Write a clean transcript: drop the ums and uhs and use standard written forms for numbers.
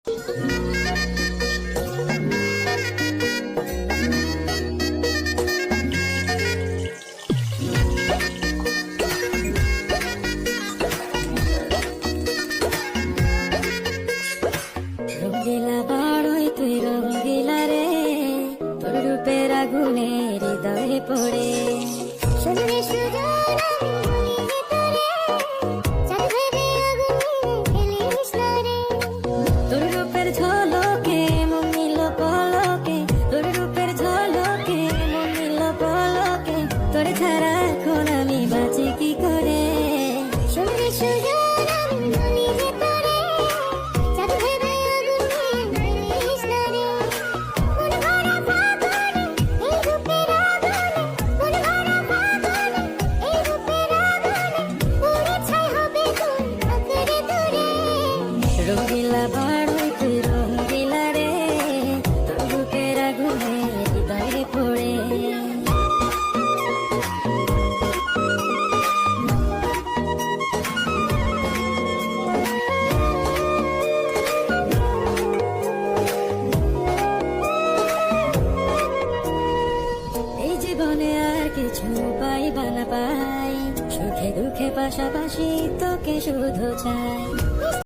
রঙ্গিলা বাড়ই তুই রঙ্গিলা রে, তোর রূপের আগুনে হৃদয়ে পড়ে। শুনরে সুজন আমি বলি যে তোরে, চাঁদ ভেবে আগুনে ফেলিস না রে। তোর রূপের ঝলকে মন নিল পলকে, তোর রূপের ঝলকে মন নিল পলকে, তোর ছাড়া এখন আমি বাঁচি কি করে। শুনরে সুজন আমি বলি যে তোরে, চাঁদ ভেবে আগুনে ফেলিস না রে। মন ভরা ফাগুনে এই রূপের আগুনে, মন ভরা ফাগুনে এই রূপের আগুনে, পুড়ে ছাই হবে তোর আঁকড়ে ধরে। রঙ্গিলা বাড়ই তুই রঙ্গিলা রে, তোর রূপের আগুনে হৃদয়ে পড়ে। এই জীবনে আর কিছু পাইবা না পাই, সুখে দুঃখে পাশাপাশি তোকে শুধু চাই।